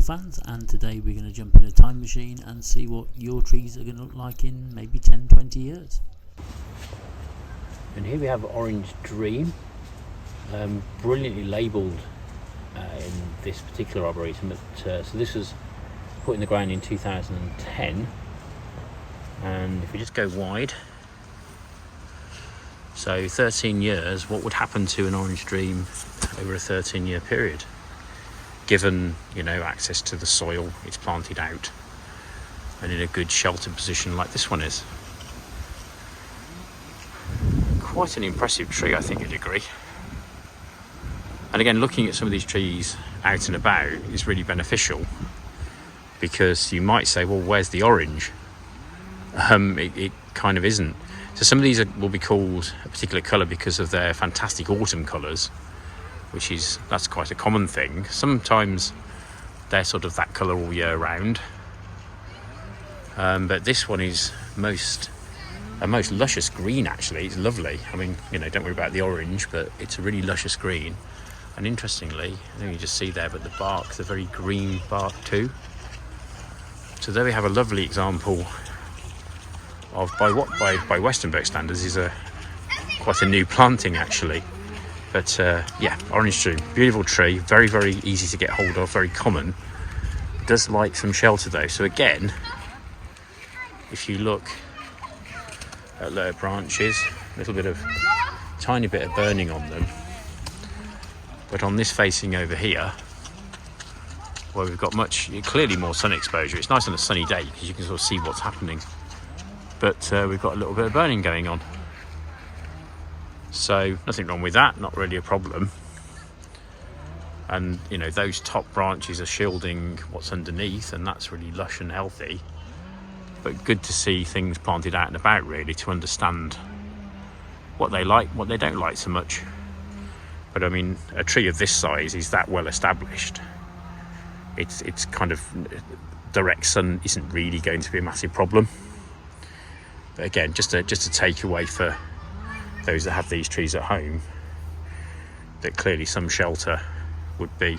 fans, and today we're going to jump in a time machine and see what your trees are going to look like in maybe 10-20 years. And here we have Orange Dream, brilliantly labelled in this particular arboretum. So this was put in the ground in 2010, and if we just go wide, so 13 years, what would happen to an Orange Dream over a 13-year period? Given, access to the soil, it's planted out and in a good sheltered position like this one is. Quite an impressive tree, I think you'd agree. And again, looking at some of these trees out and about is really beneficial, because you might say, well, where's the orange? It kind of isn't. So some of these will be called a particular colour because of their fantastic autumn colours, that's quite a common thing. Sometimes they're sort of that colour all year round, but this one is a most luscious green. Actually, it's lovely. I mean, don't worry about the orange, but it's a really luscious green. And interestingly, I think you just see there, but the bark's a very green bark too. So there we have a lovely example of by Westernburg standards is quite a new planting actually. But Orange Dream, beautiful tree, very, very easy to get hold of, very common. It does like some shelter though. So again, if you look at lower branches, tiny bit of burning on them. But on this facing over here, where we've got clearly more sun exposure, it's nice on a sunny day because you can sort of see what's happening. But we've got a little bit of burning going on. So nothing wrong with that, not really a problem. And those top branches are shielding what's underneath, and that's really lush and healthy. But good to see things planted out and about, really, to understand what they like, what they don't like so much. But I mean, a tree of this size is that well established. It's kind of direct sun isn't really going to be a massive problem. But again, just a takeaway for those that have these trees at home, that clearly some shelter would be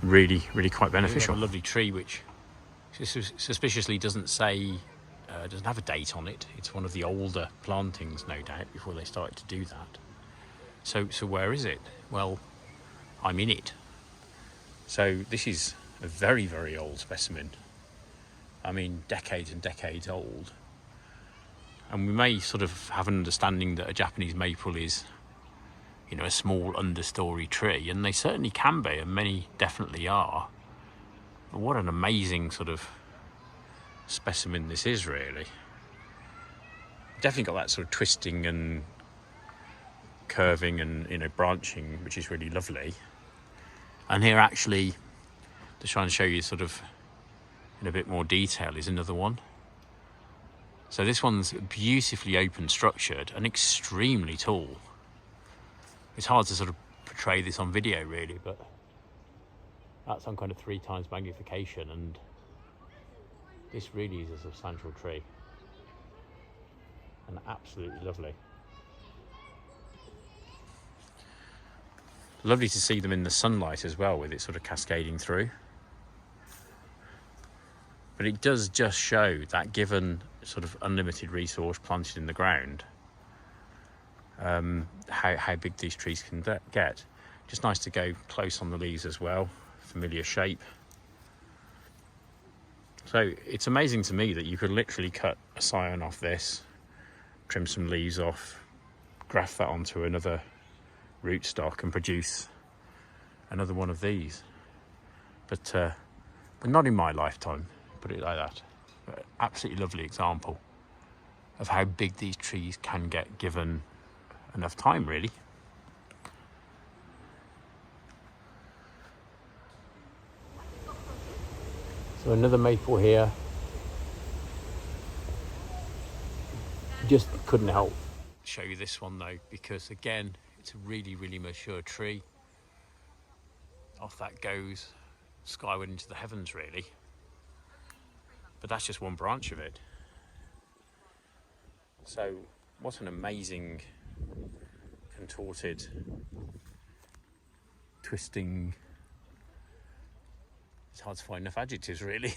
really, really quite beneficial. A lovely tree which suspiciously doesn't have a date on it. It's one of the older plantings, no doubt, before they started to do that. So where is it? Well, I'm in it. So this is a very, very old specimen. I mean, decades and decades old. And we may sort of have an understanding that a Japanese maple is, a small understory tree, and they certainly can be, and many definitely are. But what an amazing sort of specimen this is, really. Definitely got that sort of twisting and curving and branching, which is really lovely. And here, actually, to try and show you sort of in a bit more detail, is another one. So this one's beautifully open structured and extremely tall. It's hard to sort of portray this on video, really, but that's on kind of 3 times magnification, and this really is a substantial tree and absolutely lovely. Lovely to see them in the sunlight as well, with it sort of cascading through. But it does just show that, given sort of unlimited resource planted in the ground, how big these trees can get. Just nice to go close on the leaves as well, familiar shape. So it's amazing to me that you could literally cut a scion off this, trim some leaves off, graft that onto another rootstock and produce another one of these. But not in my lifetime, put it like that. But absolutely lovely example of how big these trees can get given enough time, really. So another maple here. Just couldn't help show you this one though, because again, it's a really, really mature tree. Off that goes skyward into the heavens, really. But that's just one branch of it. So what an amazing, contorted, twisting it's hard to find enough adjectives really.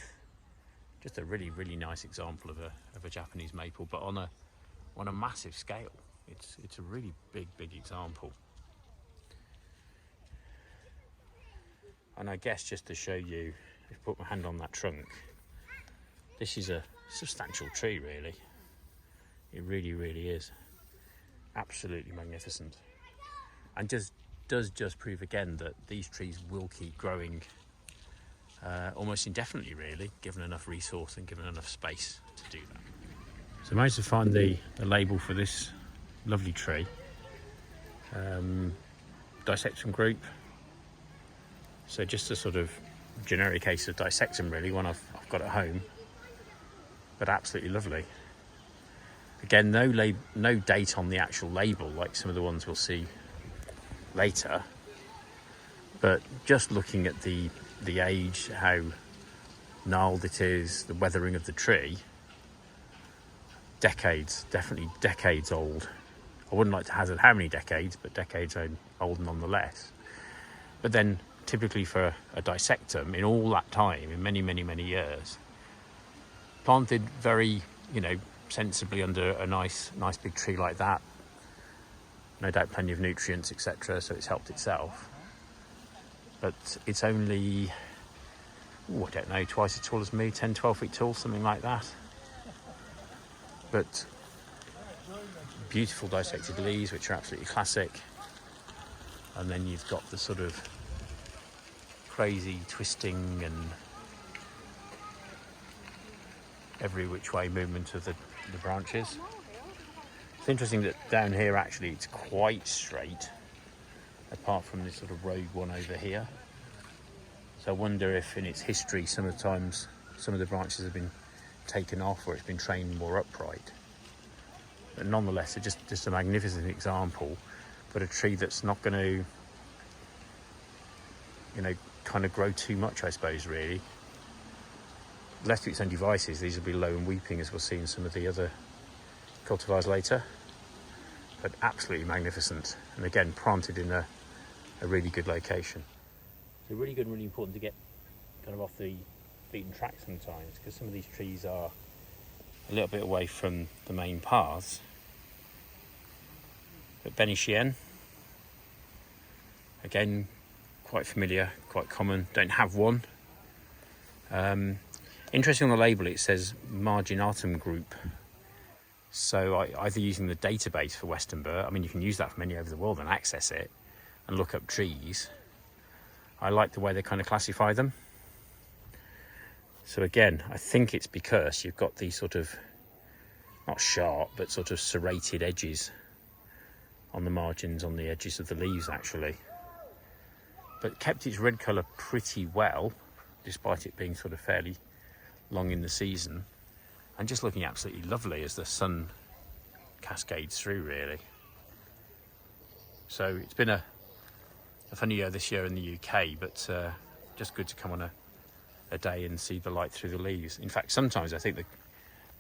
Just a really, really nice example of a Japanese maple, but on a massive scale. It's a really big example. And I guess just to show you, if I put my hand on that trunk, this is a substantial tree really. It really, really is. Absolutely magnificent. And does just prove again that these trees will keep growing almost indefinitely really, given enough resource and given enough space to do that. So I managed to find the label for this lovely tree. Dissectum group. So just a sort of generic case of Dissectum really, one I've got at home, but absolutely lovely. Again, no date on the actual label like some of the ones we'll see later, but just looking at the age, how gnarled it is, the weathering of the tree, definitely decades old. I wouldn't like to hazard how many decades, but decades old nonetheless. But then typically for a Dissectum, in all that time, in many years, planted very, sensibly under a nice big tree like that. No doubt plenty of nutrients, etc., so it's helped itself. But it's only, I don't know, twice as tall as me, 10, 12 feet tall, something like that. But beautiful dissected leaves, which are absolutely classic. And then you've got the sort of crazy twisting and every which way movement of the branches. It's interesting that down here actually it's quite straight, apart from this sort of rogue one over here. So I wonder if in its history sometimes some of the branches have been taken off or it's been trained more upright. But nonetheless, it's just a magnificent example, but a tree that's not going to, kind of grow too much, I suppose, really. Left to its own devices, these will be low and weeping, as we'll see in some of the other cultivars later. But absolutely magnificent, and again, planted in a really good location. So really good and really important to get kind of off the beaten track sometimes, because some of these trees are a little bit away from the main paths. But Benishien, again, quite familiar, quite common, don't have one. Interesting on the label, it says Marginatum group. So either using the database for Western Bur, you can use that from any over the world and access it and look up trees. I like the way they kind of classify them. So again, I think it's because you've got these sort of, not sharp, but sort of serrated edges on the margins, on the edges of the leaves actually. But kept its red colour pretty well, despite it being sort of fairly long in the season. And just looking absolutely lovely as the sun cascades through, really. So it's been a funny year this year in the UK, but just good to come on a day and see the light through the leaves. In fact, sometimes I think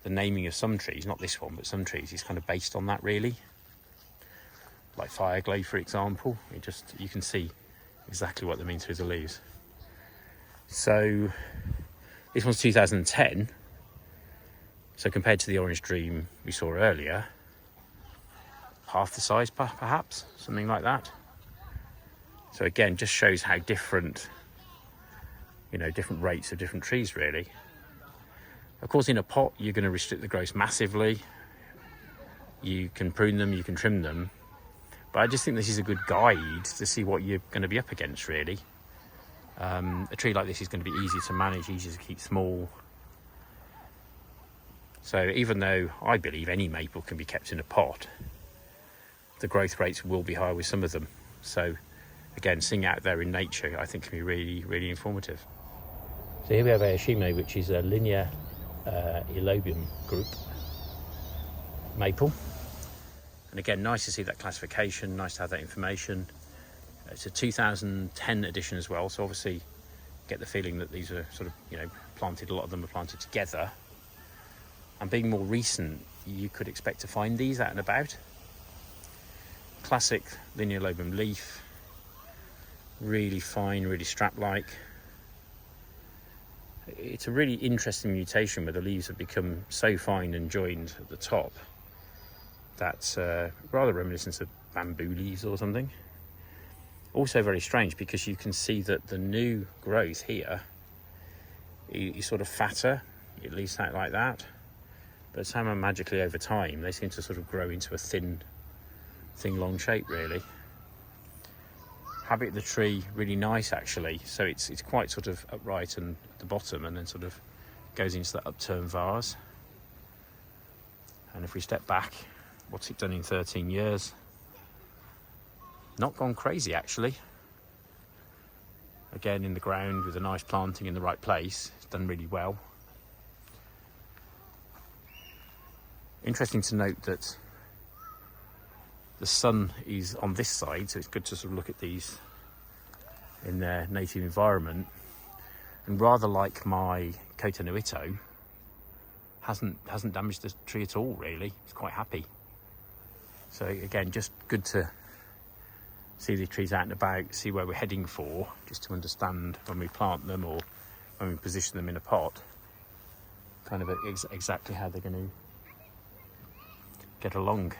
the naming of some trees, not this one, but some trees, is kind of based on that, really. Like Fireglade, for example. You can see exactly what they mean through the leaves. So this one's 2010. So compared to the Orange Dream we saw earlier, half the size perhaps, something like that. So again, just shows how different, different rates of different trees really. Of course, in a pot, you're going to restrict the growth massively. You can prune them, you can trim them. But I just think this is a good guide to see what you're going to be up against really. A tree like this is going to be easy to manage, easy to keep small. So even though I believe any maple can be kept in a pot, the growth rates will be higher with some of them. So again, seeing out there in nature, I think can be really, really informative. So here we have Aoshime, which is a Linear Elobium group maple. And again, nice to see that classification, nice to have that information. It's a 2010 edition as well, so obviously get the feeling that these are sort of, planted, a lot of them are planted together. And being more recent, you could expect to find these out and about. Classic Linear Elobium leaf, really fine, really strap-like. It's a really interesting mutation where the leaves have become so fine and joined at the top. That's rather reminiscent of bamboo leaves or something. Also very strange because you can see that the new growth here is sort of fatter. It leaves out like that. But somehow magically over time they seem to sort of grow into a thin long shape really. Habit of the tree really nice actually, so it's quite sort of upright and at the bottom and then sort of goes into that upturned vase. And if we step back, what's it done in 13 years? Not gone crazy actually. Again in the ground with a nice planting in the right place, it's done really well. Interesting to note that the sun is on this side, so it's good to sort of look at these in their native environment. And rather like my Kota no Ito, hasn't damaged the tree at all really. It's quite happy. So again, just good to see the trees out and about, see where we're heading for, just to understand when we plant them or when we position them in a pot, kind of exactly how they're going to get along.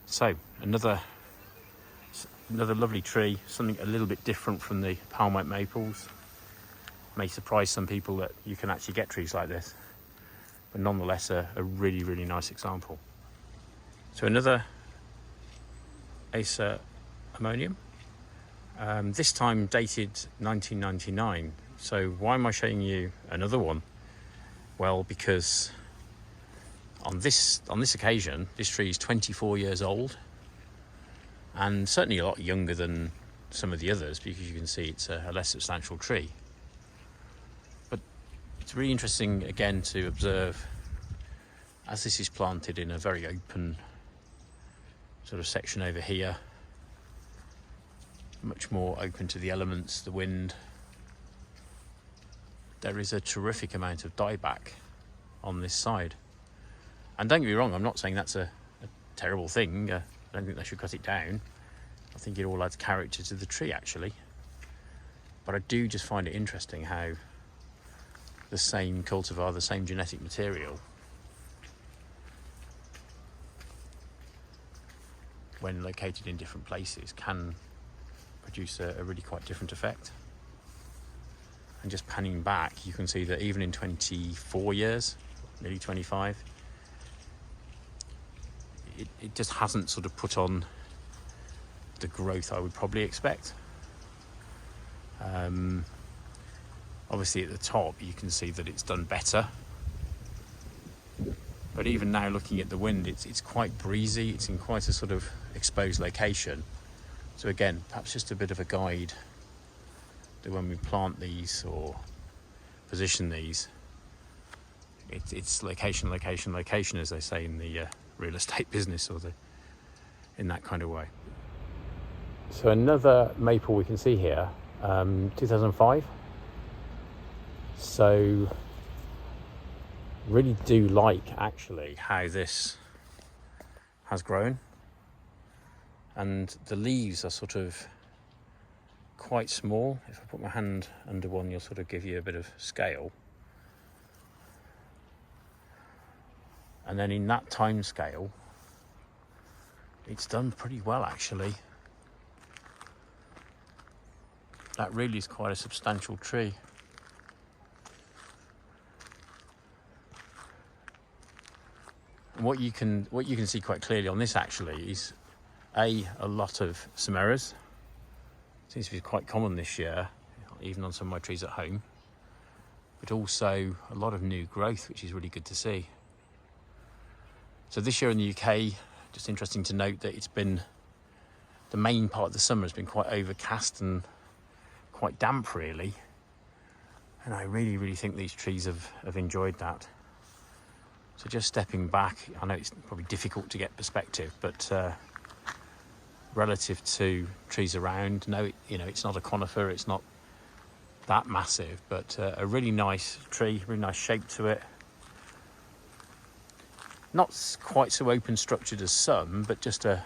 So another lovely tree, something a little bit different from the palm white maples. May surprise some people that you can actually get trees like this, but nonetheless a really nice example. So another Acer ammonium, this time dated 1999. So why am I showing you another one? Well, because on this occasion, this tree is 24 years old, and certainly a lot younger than some of the others because you can see it's a less substantial tree. But it's really interesting again to observe as this is planted in a very open sort of section over here, much more open to the elements, the wind. There is a terrific amount of dieback on this side. And don't get me wrong, I'm not saying that's a terrible thing. I don't think they should cut it down. I think it all adds character to the tree actually. But I do just find it interesting how the same cultivar, the same genetic material, when located in different places, can produce a really quite different effect. And just panning back, you can see that even in 24 years, nearly 25, it just hasn't sort of put on the growth I would probably expect. Obviously at the top you can see that it's done better, but even now looking at the wind, it's quite breezy. It's in quite a sort of exposed location. So again, perhaps just a bit of a guide that when we plant these or position these, it's location, as they say in the real estate business, or in that kind of way. So another maple we can see here, 2005. So really do like actually how this has grown, and the leaves are sort of quite small. If I put my hand under one, you'll sort of give you a bit of scale. And then in that time scale, it's done pretty well actually. That really is quite a substantial tree. And what you can see quite clearly on this actually is a lot of Samaras. Seems to be quite common this year, even on some of my trees at home. But also a lot of new growth, which is really good to see. So this year in the UK, just interesting to note that it's been, the main part of the summer has been quite overcast and quite damp really. And I really think these trees have enjoyed that. So just stepping back, I know it's probably difficult to get perspective, but relative to trees around, no, it's not a conifer, it's not that massive, but a really nice tree, really nice shape to it. Not quite so open structured as some, but just a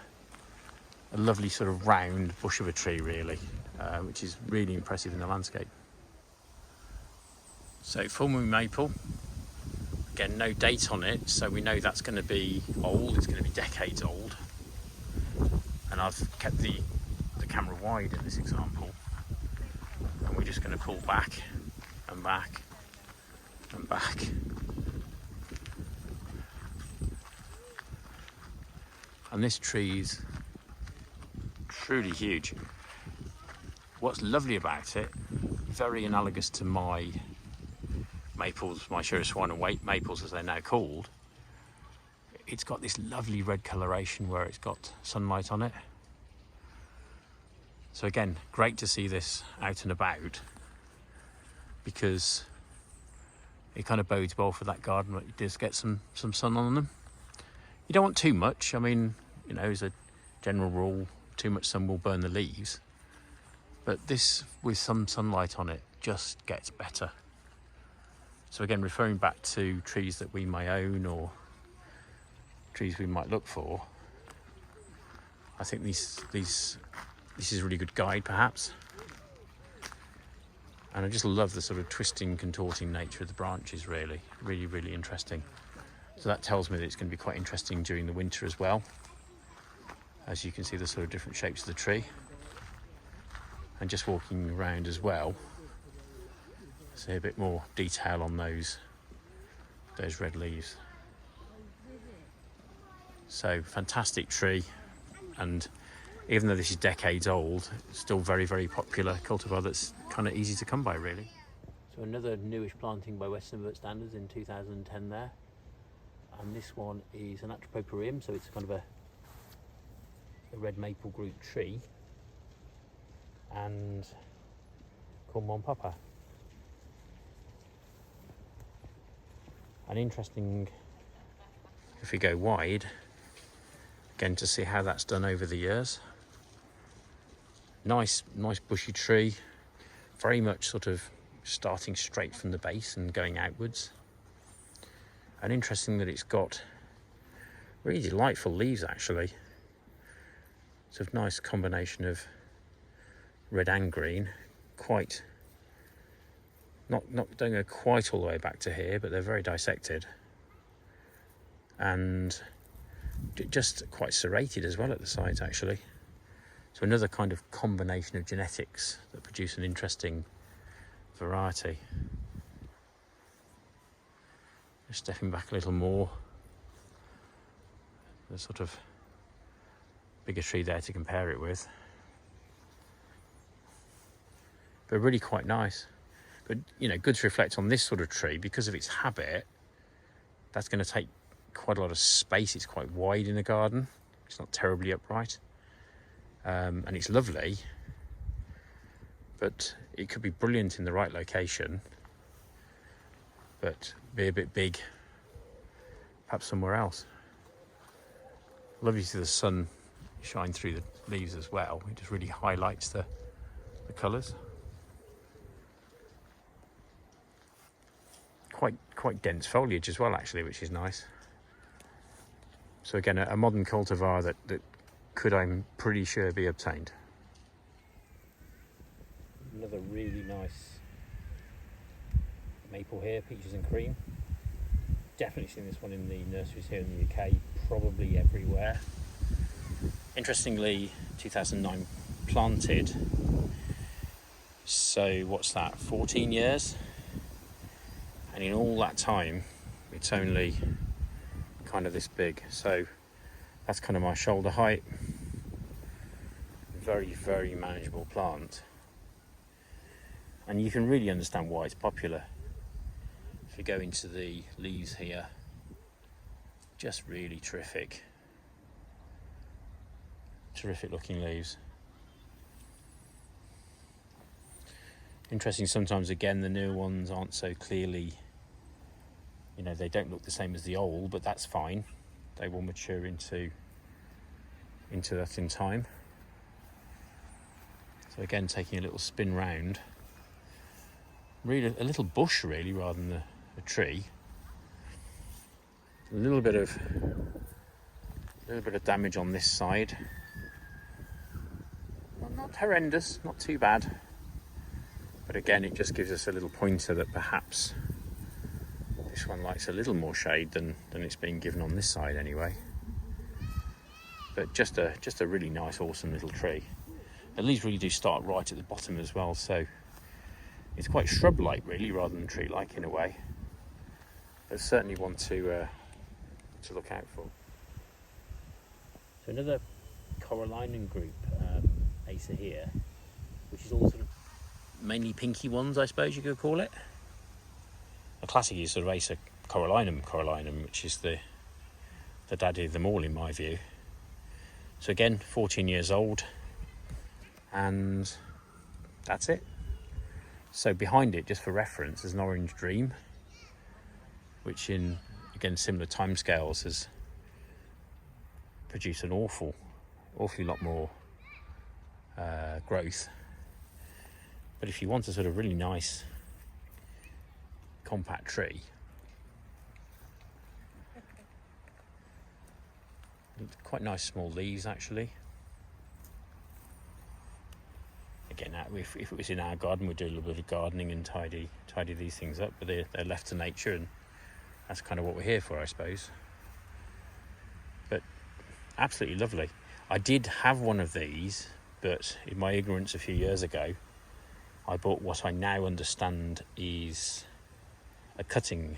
lovely sort of round bush of a tree really, which is really impressive in the landscape. So full moon maple, again no date on it, so we know that's going to be old, it's going to be decades old. And I've kept the camera wide in this example, and we're just going to pull back and back and back. And this tree's truly huge. What's lovely about it, very analogous to my maples, my Sherry Swan and Waite maples as they're now called, it's got this lovely red coloration where it's got sunlight on it. So again, great to see this out and about, because it kind of bodes well for that garden, but you just get some sun on them. You don't want too much. I mean, you know, as a general rule, too much sun will burn the leaves, but this with some sunlight on it just gets better. So again, referring back to trees that we may own or trees we might look for, I think this is a really good guide perhaps. And I just love the sort of twisting, contorting nature of the branches, really interesting. So that tells me that it's going to be quite interesting during the winter as well. As you can see the sort of different shapes of the tree. And just walking around as well, see a bit more detail on those red leaves. So fantastic tree, and even though this is decades old, it's still very popular cultivar that's kind of easy to come by, really. So another newish planting by Western Vert Standards in 2010 there, and this one is an Atropopyreum, so it's kind of a red maple group tree, and called Mon Papa. And interesting, if we go wide, again to see how that's done over the years. Nice bushy tree, very much sort of starting straight from the base and going outwards. And interesting that it's got really delightful leaves actually. Sort of nice combination of red and green, quite don't go quite all the way back to here, but they're very dissected and just quite serrated as well at the sides actually. So another kind of combination of genetics that produce an interesting variety. Just stepping back a little more, the sort of bigger tree there to compare it with, but really quite nice. But you know, good to reflect on this sort of tree because of its habit. That's going to take quite a lot of space. It's quite wide in the garden. It's not terribly upright, and it's lovely, but it could be brilliant in the right location, but be a bit big perhaps somewhere else. Lovely to see the sun shine through the leaves as well. It just really highlights the colours. Quite dense foliage as well actually, which is nice. So again, a modern cultivar that could, I'm pretty sure, be obtained. Another really nice maple here, peaches and cream. Definitely seen this one in the nurseries here in the UK, probably everywhere. Interestingly, 2009 planted, so what's that, 14 years? And in all that time, it's only kind of this big. So that's kind of my shoulder height. Very manageable plant. And you can really understand why it's popular. If you go into the leaves here, just really terrific looking leaves. Interesting, sometimes again the newer ones aren't so clearly, you know, they don't look the same as the old, but that's fine. They will mature into that in time. So again, taking a little spin round, really a little bush really rather than a tree. A little bit of damage on this side. Not horrendous, not too bad. But again, it just gives us a little pointer that perhaps this one likes a little more shade than it's being given on this side anyway. But just a really nice, awesome little tree. The leaves really do start right at the bottom as well, so it's quite shrub-like really, rather than tree-like in a way. But certainly one to look out for. So another corallinum group, Acer here, which is all sort of mainly pinky ones, I suppose you could call it. A classic is sort of Acer corallinum, which is the daddy of them all in my view. So again, 14 years old, and that's it. So behind it, just for reference, there's an Orange Dream, which in, again, similar timescales has produced an awfully lot more growth. But if you want a sort of really nice compact tree, quite nice small leaves actually. Again, if it was in our garden, we'd do a little bit of gardening and tidy these things up, but they're left to nature, and that's kind of what we're here for, I suppose. But absolutely lovely. I did have one of these, but in my ignorance a few years ago, I bought what I now understand is a cutting.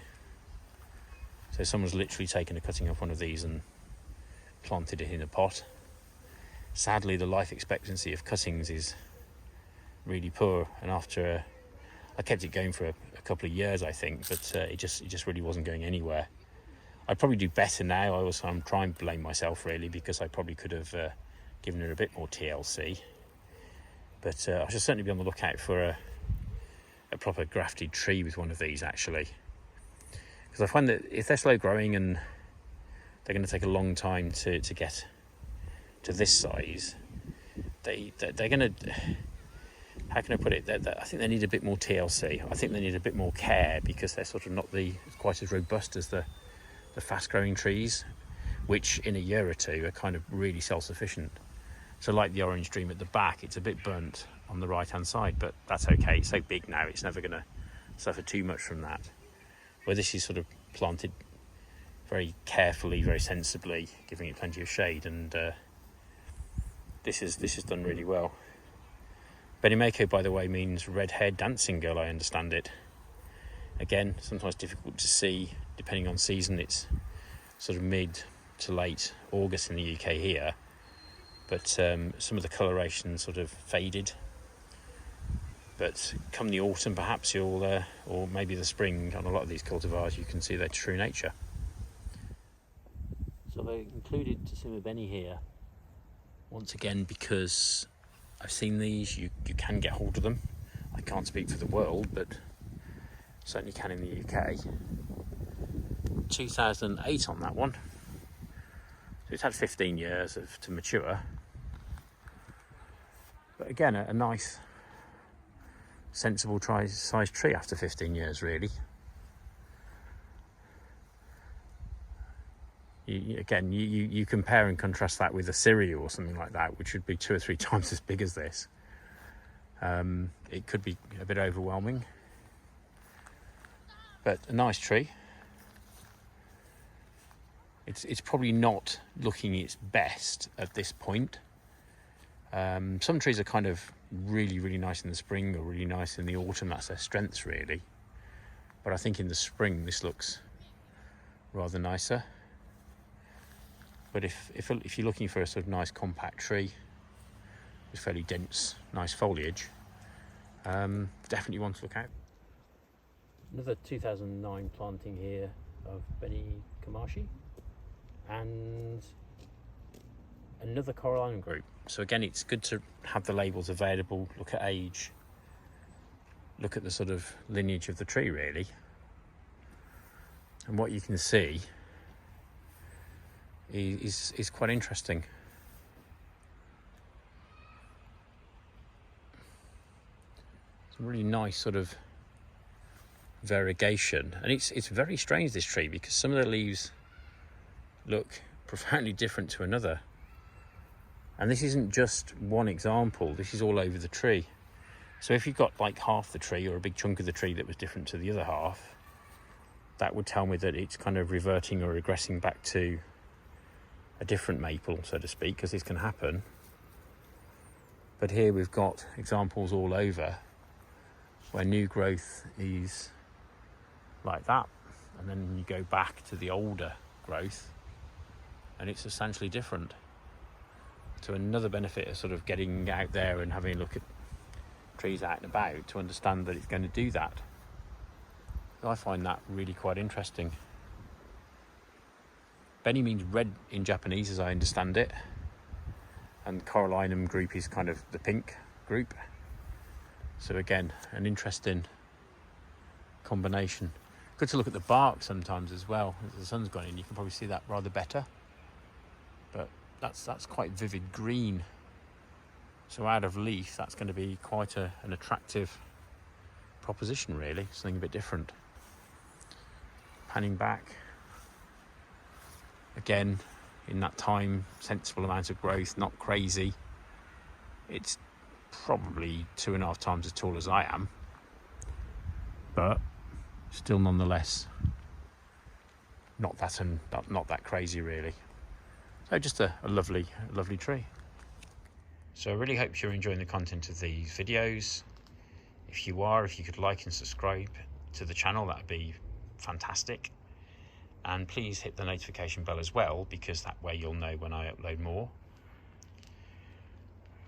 So someone's literally taken a cutting off one of these and planted it in a pot. Sadly, the life expectancy of cuttings is really poor, and after I kept it going for a couple of years, I think, but it just really wasn't going anywhere. I'd probably do better now. I'm trying to blame myself really, because I probably could have given it a bit more TLC. But I should certainly be on the lookout for a proper grafted tree with one of these actually, because I find that if they're slow growing and they're going to take a long time to get to this size, they're going to, how can I put it, I think they need a bit more TLC. I think they need a bit more care, because they're sort of not quite as robust as the fast growing trees, which in a year or two are kind of really self-sufficient. So like the Orange Dream at the back, it's a bit burnt on the right hand side, but that's okay. It's so big now, it's never going to suffer too much from that. Where this is sort of planted very carefully, very sensibly, giving it plenty of shade, and this is done really well. Benimako, by the way, means red-haired dancing girl, I understand it. Again, sometimes difficult to see, depending on season. It's sort of mid to late August in the UK here, but some of the coloration sort of faded. But come the autumn, perhaps you'll, or maybe the spring, on a lot of these cultivars, you can see their true nature. So they included Tsussima Beni here, once again, because I've seen these, you can get hold of them. I can't speak for the world, but certainly can in the UK. 2008 on that one. So it's had 15 years to mature. But again, a nice, sensible sized tree after 15 years, really. You compare and contrast that with a Syria or something like that, which would be 2 or 3 times as big as this. It could be a bit overwhelming, but a nice tree. It's probably not looking its best at this point. Some trees are kind of really, really nice in the spring or really nice in the autumn. That's their strengths, really. But I think in the spring this looks rather nicer. But if you're looking for a sort of nice compact tree with fairly dense, nice foliage, definitely one to look out. Another 2009 planting here of Beni Kamashi, and another corallinum group. So again, it's good to have the labels available, look at age, look at the sort of lineage of the tree really. And what you can see is quite interesting. Some really nice sort of variegation, and it's very strange, this tree, because some of the leaves look profoundly different to another, and this isn't just one example, this is all over the tree. So if you've got like half the tree or a big chunk of the tree that was different to the other half, that would tell me that it's kind of reverting or regressing back to a different maple, so to speak, because this can happen. But here we've got examples all over where new growth is like that, and then you go back to the older growth and it's essentially different. So another benefit of sort of getting out there and having a look at trees out and about to understand that it's going to do that. I find that really quite interesting. Beni means red in Japanese, as I understand it, and Corallinum group is kind of the pink group. So again, an interesting combination. Good to look at the bark sometimes as well. As the sun's gone in, you can probably see that rather better. But that's quite vivid green. So out of leaf, that's going to be quite an attractive proposition, really. Something a bit different. Panning back. Again, in that time, sensible amount of growth, not crazy. It's probably 2.5 times as tall as I am, but still nonetheless not that crazy, really. So just a lovely tree. So I really hope you're enjoying the content of these videos. If you are, if you could like and subscribe to the channel, that would be fantastic. And please hit the notification bell as well, because that way you'll know when I upload more.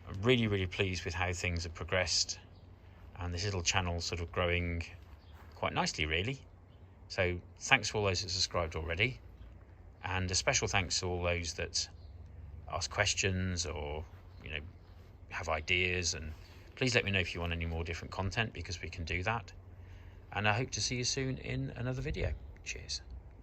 I'm really pleased with how things have progressed, and this little channel sort of growing quite nicely, really. So thanks for all those that subscribed already, and a special thanks to all those that ask questions or have ideas, and please let me know if you want any more different content, because we can do that. And I hope to see you soon in another video. Cheers.